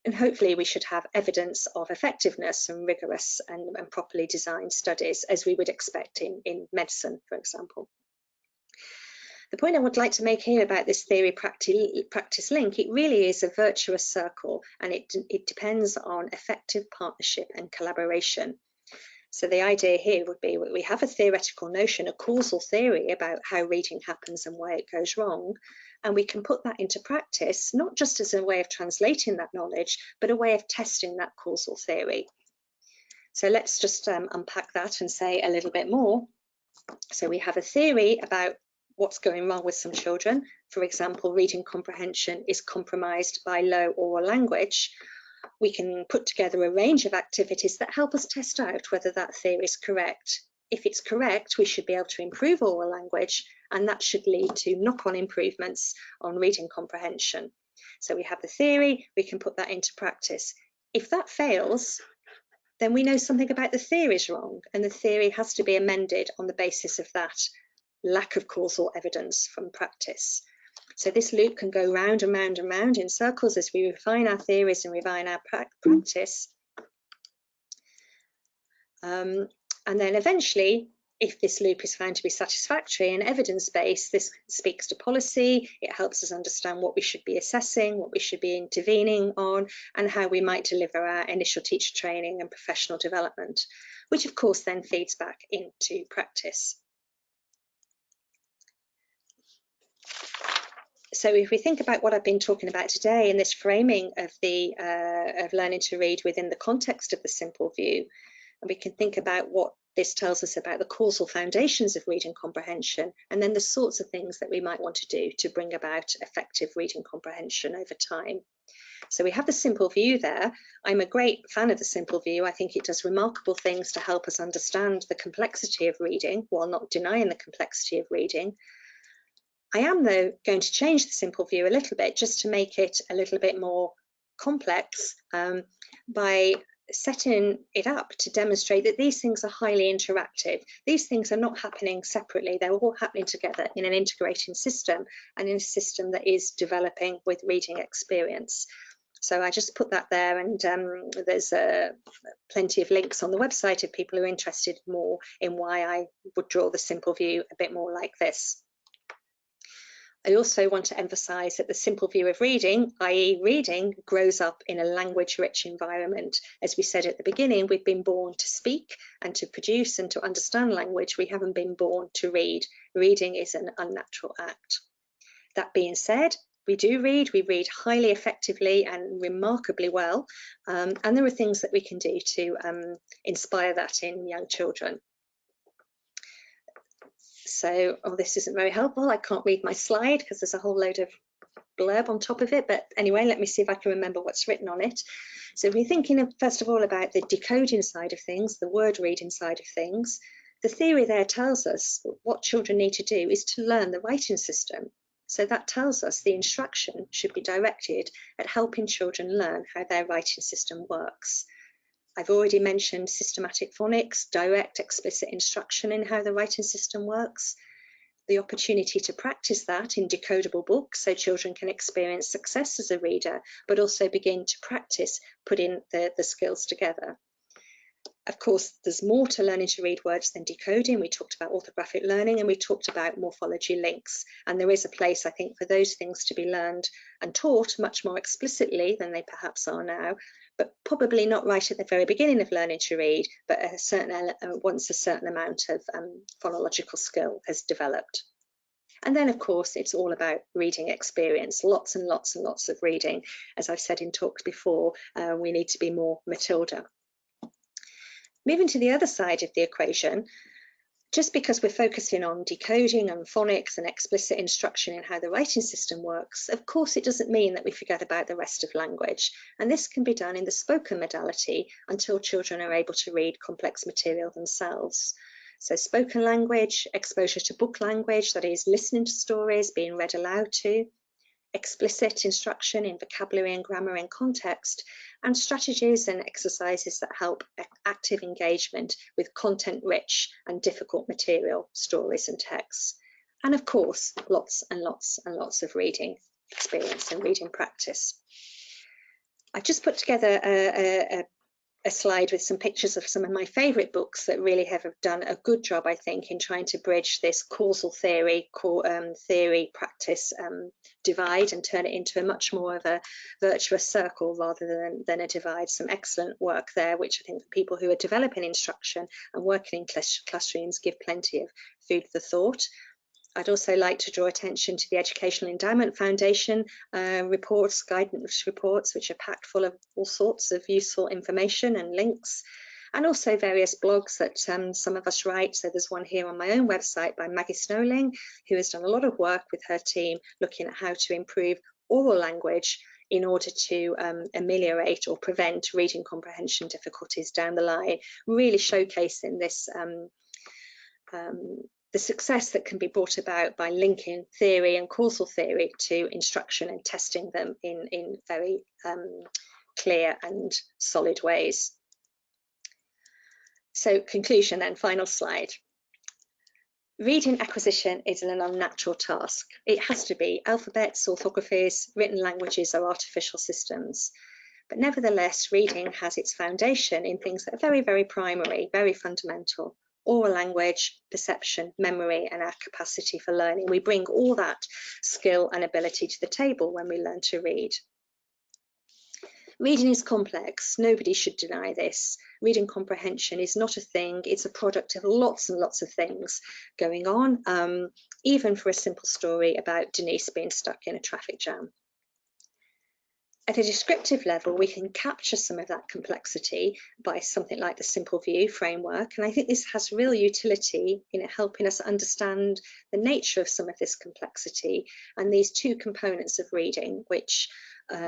And hopefully we should have evidence of effectiveness and rigorous and properly designed studies, as we would expect in medicine, for example. The point I would like to make here about this theory practice link, it really is a virtuous circle, and it depends on effective partnership and collaboration. So the idea here would be we have a theoretical notion, a causal theory about how reading happens and why it goes wrong. And we can put that into practice, not just as a way of translating that knowledge, but a way of testing that causal theory. So let's just unpack that and say a little bit more. So we have a theory about what's going wrong with some children. For example, reading comprehension is compromised by low oral language. We can put together a range of activities that help us test out whether that theory is correct. If it's correct, we should be able to improve oral language, and that should lead to knock-on improvements on reading comprehension. So we have the theory, we can put that into practice. If that fails, then we know something about the theory is wrong, and the theory has to be amended on the basis of that lack of causal evidence from practice. So this loop can go round and round and round in circles as we refine our theories and refine our practice. And then eventually, if this loop is found to be satisfactory and evidence-based, this speaks to policy. It helps us understand what we should be assessing, what we should be intervening on, and how we might deliver our initial teacher training and professional development, which of course then feeds back into practice. So if we think about what I've been talking about today in this framing of the of learning to read within the context of the simple view, and we can think about what this tells us about the causal foundations of reading comprehension, and then the sorts of things that we might want to do to bring about effective reading comprehension over time. So we have the simple view there. I'm a great fan of the simple view. I think it does remarkable things to help us understand the complexity of reading while not denying the complexity of reading. I am, though, going to change the simple view a little bit just to make it a little bit more complex by setting it up to demonstrate that these things are highly interactive. These things are not happening separately. They're all happening together in an integrating system, and in a system that is developing with reading experience. So I just put that there, and there's plenty of links on the website if people are interested more in why I would draw the simple view a bit more like this. I also want to emphasise that the simple view of reading, i.e. reading, grows up in a language-rich environment. As we said at the beginning, we've been born to speak and to produce and to understand language. We haven't been born to read. Reading is an unnatural act. That being said, we do read. We read highly effectively and remarkably well, and there are things that we can do to inspire that in young children. So, oh, this isn't very helpful. I can't read my slide because there's a whole load of blurb on top of it. But anyway, let me see if I can remember what's written on it. So we're thinking first of all about the decoding side of things, the word reading side of things. The theory there tells us what children need to do is to learn the writing system. So that tells us the instruction should be directed at helping children learn how their writing system works. I've already mentioned systematic phonics, direct, explicit instruction in how the writing system works, the opportunity to practice that in decodable books so children can experience success as a reader, but also begin to practice putting the skills together. Of course, there's more to learning to read words than decoding. We talked about orthographic learning and we talked about morphology links. And there is a place, I think, for those things to be learned and taught much more explicitly than they perhaps are now, but probably not right at the very beginning of learning to read, but once a certain amount of phonological skill has developed. And then, of course, it's all about reading experience, lots and lots and lots of reading. As I've said in talks before, we need to be more Matilda. Moving to the other side of the equation, just because we're focusing on decoding and phonics and explicit instruction in how the writing system works, of course it doesn't mean that we forget about the rest of language. And this can be done in the spoken modality until children are able to read complex material themselves. So spoken language, exposure to book language, that is listening to stories, being read aloud to, explicit instruction in vocabulary and grammar and context, and strategies and exercises that help active engagement with content-rich and difficult material, stories and texts. And of course, lots and lots and lots of reading experience and reading practice. I've just put together a slide with some pictures of some of my favourite books that really have done a good job, I think, in trying to bridge this causal theory, practice divide and turn it into a much more of a virtuous circle rather than a divide. Some excellent work there, which I think the people who are developing instruction and working in classrooms give plenty of food for thought. I'd also like to draw attention to the Educational Endowment Foundation reports, guidance reports, which are packed full of all sorts of useful information and links, and also various blogs that some of us write. So there's one here on my own website by Maggie Snowling, who has done a lot of work with her team looking at how to improve oral language in order to ameliorate or prevent reading comprehension difficulties down the line, really showcasing this the success that can be brought about by linking theory and causal theory to instruction and testing them in very clear and solid ways. So conclusion then, final slide. Reading acquisition is an unnatural task. It has to be. Alphabets, orthographies, written languages are artificial systems. But nevertheless, reading has its foundation in things that are very, very primary, very fundamental. Oral language, perception, memory, and our capacity for learning. We bring all that skill and ability to the table when we learn to read. Reading is complex. Nobody should deny this. Reading comprehension is not a thing. It's a product of lots and lots of things going on, even for a simple story about Denise being stuck in a traffic jam. At a descriptive level, we can capture some of that complexity by something like the Simple View framework, and I think this has real utility in helping us understand the nature of some of this complexity and these two components of reading, which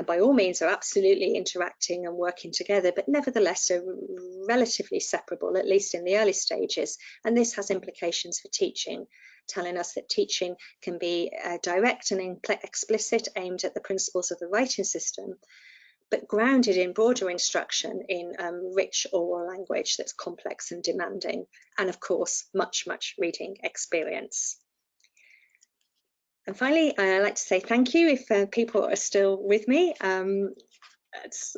by all means are absolutely interacting and working together, but nevertheless are relatively separable, at least in the early stages, and this has implications for teaching, telling us that teaching can be direct and explicit, aimed at the principles of the writing system, but grounded in broader instruction in rich oral language that's complex and demanding, and of course, much reading experience. And finally, I'd like to say thank you if people are still with me.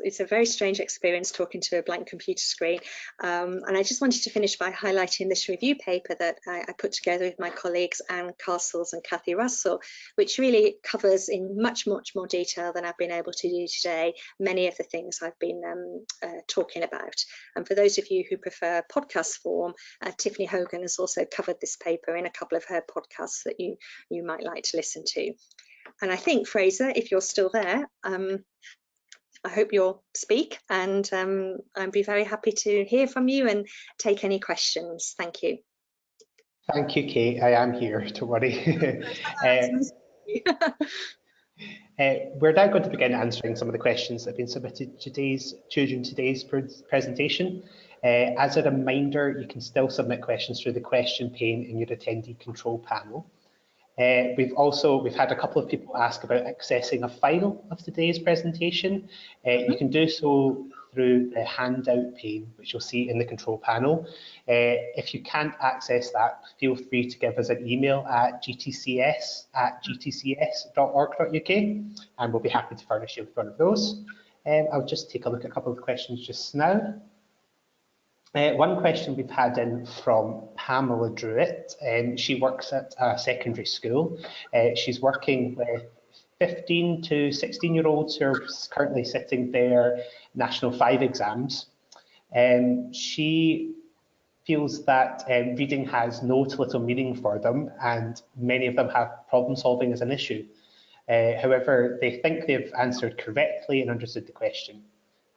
It's a very strange experience talking to a blank computer screen, and I just wanted to finish by highlighting this review paper that I put together with my colleagues Anne Castles and Kathy Russell, which really covers in much more detail than I've been able to do today many of the things I've been talking about. And for those of you who prefer podcast form, Tiffany Hogan has also covered this paper in a couple of her podcasts that you might like to listen to. And I think, Fraser, if you're still there, I hope you'll speak, and I'd be very happy to hear from you and take any questions. Thank you. Thank you, Kate. I am here, don't worry. We're now going to begin answering some of the questions that have been submitted during today's presentation. As a reminder, you can still submit questions through the question pane in your attendee control panel. We've had a couple of people ask about accessing a file of today's presentation. You can do so through the handout pane, which you'll see in the control panel. If you can't access that, feel free to give us an email at gtcs@gtcs.org.uk, and we'll be happy to furnish you with one of those. I'll just take a look at a couple of questions just now. One question we've had in from Pamela Druitt. She works at a secondary school. She's working with 15 to 16-year-olds who are currently sitting their National 5 exams. She feels that reading has no to little meaning for them, and many of them have problem solving as an issue. However, they think they've answered correctly and understood the question.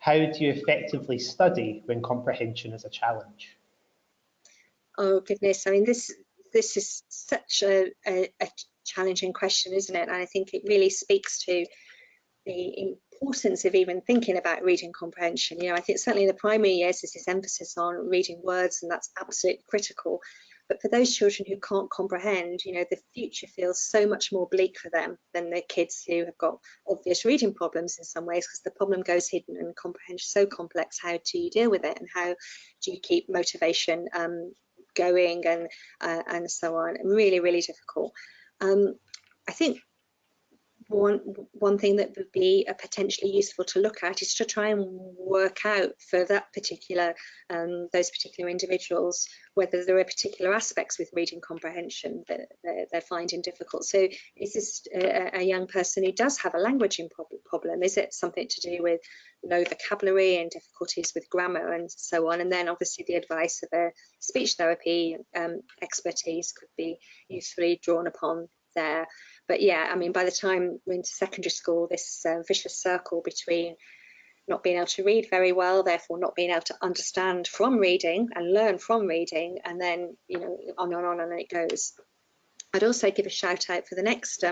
How do you effectively study when comprehension is a challenge? Oh goodness, I mean, this is such a challenging question, isn't it? And I think it really speaks to the importance of even thinking about reading comprehension. You know, I think certainly in the primary years there's this emphasis on reading words, and that's absolutely critical. But for those children who can't comprehend, you know, the future feels so much more bleak for them than the kids who have got obvious reading problems in some ways, because the problem goes hidden and comprehension is so complex. How do you deal with it, and how do you keep motivation going, and so on? Really difficult. I think one thing that would be potentially useful to look at is to try and work out for that particular those particular individuals whether there are particular aspects with reading comprehension that they're finding difficult. So is this a young person who does have a languaging problem? Is it something to do with low vocabulary and difficulties with grammar and so on? And then obviously the advice of a speech therapy expertise could be usefully drawn upon there. But yeah, I mean, by the time we're into secondary school, this vicious circle between not being able to read very well, therefore not being able to understand from reading and learn from reading, and then, you know, on and on and it goes. I'd also give a shout out for the next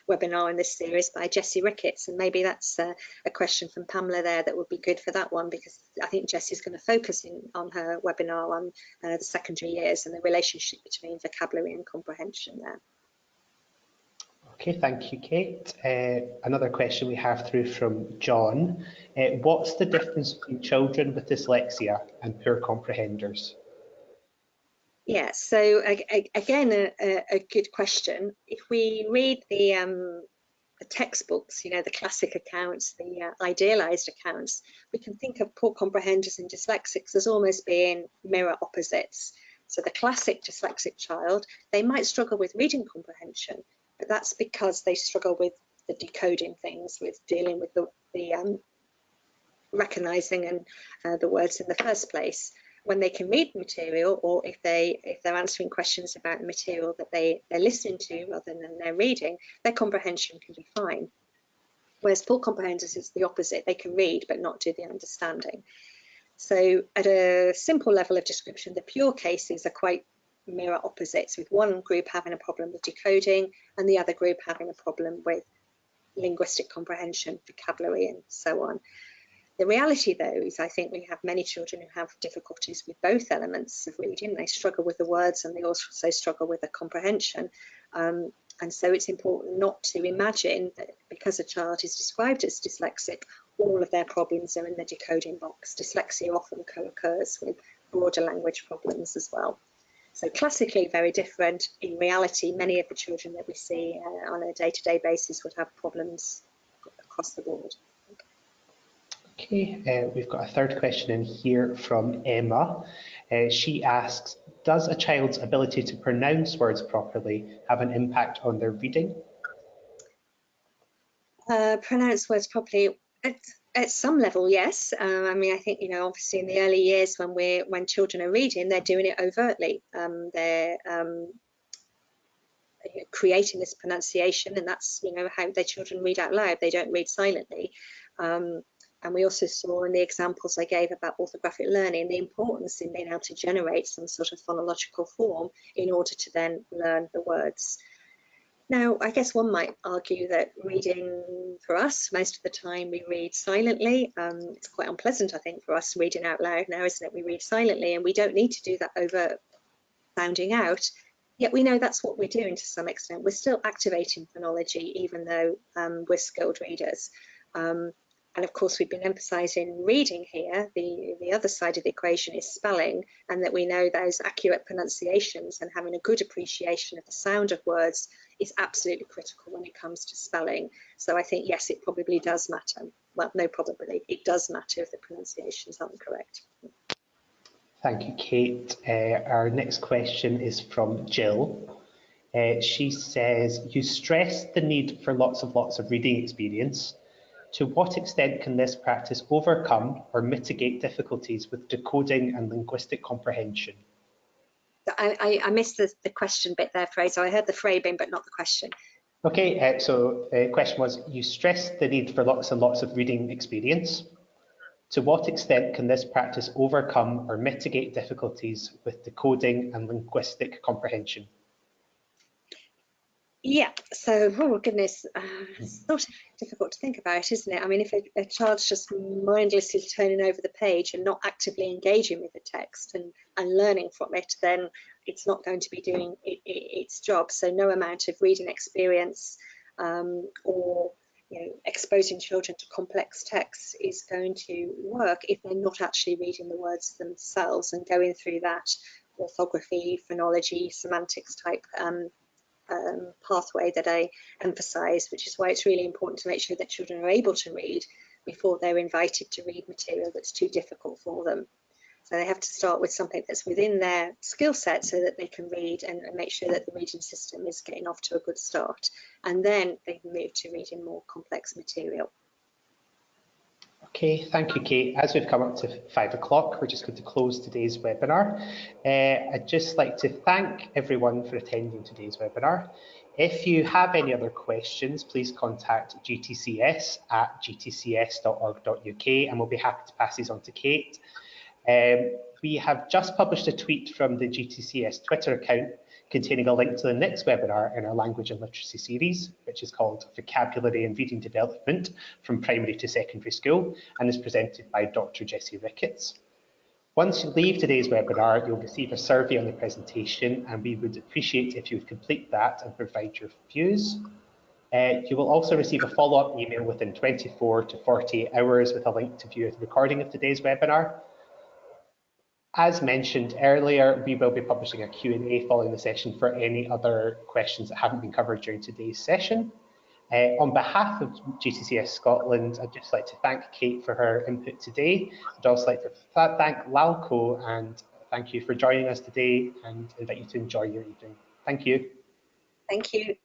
webinar in this series by Jessie Ricketts, and maybe that's a question from Pamela there that would be good for that one, because I think Jessie's going to focus on her webinar on the secondary years and the relationship between vocabulary and comprehension there. Okay, thank you, Kate. Another question we have through from John. What's the difference between children with dyslexia and poor comprehenders? Yeah, so again, a good question. If we read the textbooks, you know, the classic accounts, the idealized accounts, we can think of poor comprehenders and dyslexics as almost being mirror opposites. So the classic dyslexic child, they might struggle with reading comprehension, but that's because they struggle with the decoding things, with dealing with the recognizing and the words in the first place. When they can read material, or if they're answering questions about the material that they're listening to rather than they're reading, their comprehension can be fine. Whereas poor comprehenders is the opposite. They can read but not do the understanding. So at a simple level of description, the pure cases are quite mirror opposites, with one group having a problem with decoding and the other group having a problem with linguistic comprehension, vocabulary, and so on. The reality, though, is I think we have many children who have difficulties with both elements of reading. They struggle with the words and they also struggle with the comprehension. And so it's important not to imagine that because a child is described as dyslexic, all of their problems are in the decoding box. Dyslexia often co-occurs with broader language problems as well. So classically very different. In reality, many of the children that we see on a day-to-day basis would have problems across the board. Okay, we've got a third question in here from Emma. She asks, does a child's ability to pronounce words properly have an impact on their reading? Pronounce words properly, at some level, yes. I mean, I think, you know, obviously in the early years when children are reading, they're doing it overtly. They're creating this pronunciation, and that's, you know, how their children read out loud. They don't read silently. And we also saw in the examples I gave about orthographic learning the importance in being able to generate some sort of phonological form in order to then learn the words. Now, I guess one might argue that reading for us, most of the time we read silently. It's quite unpleasant, I think, for us reading out loud now, isn't it? We read silently and we don't need to do that over sounding out. Yet we know that's what we're doing to some extent. We're still activating phonology, even though we're skilled readers. And of course, we've been emphasising reading here. The other side of the equation is spelling, and that we know those accurate pronunciations and having a good appreciation of the sound of words is absolutely critical when it comes to spelling. So I think, yes, it probably does matter. Well, no, probably. It does matter if the pronunciations aren't correct. Thank you, Kate. Our next question is from Jill. She says, you stressed the need for lots of reading experience. To what extent can this practice overcome or mitigate difficulties with decoding and linguistic comprehension? I missed the question bit there, Fraser. I heard the framing, but not the question. Okay, so the question was, you stressed the need for lots of reading experience. To what extent can this practice overcome or mitigate difficulties with decoding and linguistic comprehension? Yeah, so, oh goodness, it's sort of difficult to think about, isn't it? I mean, if a child's just mindlessly turning over the page and not actively engaging with the text and learning from it, then it's not going to be doing its job. So no amount of reading experience or, you know, exposing children to complex texts is going to work if they're not actually reading the words themselves and going through that orthography, phonology, semantics type pathway that I emphasise, which is why it's really important to make sure that children are able to read before they're invited to read material that's too difficult for them. So they have to start with something that's within their skill set so that they can read and make sure that the reading system is getting off to a good start. And then they can move to reading more complex material. Okay, thank you, Kate. As we've come up to 5 o'clock, we're just going to close today's webinar. I'd just like to thank everyone for attending today's webinar. If you have any other questions, please contact GTCS at gtcs.org.uk and we'll be happy to pass these on to Kate. We have just published a tweet from the GTCS Twitter account containing a link to the next webinar in our language and literacy series, which is called Vocabulary and Reading Development from Primary to Secondary School and is presented by Dr. Jessie Ricketts. Once you leave today's webinar, you'll receive a survey on the presentation and we would appreciate if you would complete that and provide your views. You will also receive a follow-up email within 24 to 48 hours with a link to view a recording of today's webinar. As mentioned earlier, we will be publishing a Q&A following the session for any other questions that haven't been covered during today's session. On behalf of GTCS Scotland, I'd just like to thank Kate for her input today. I'd also like to thank LALCo and thank you for joining us today and invite you to enjoy your evening. Thank you. Thank you.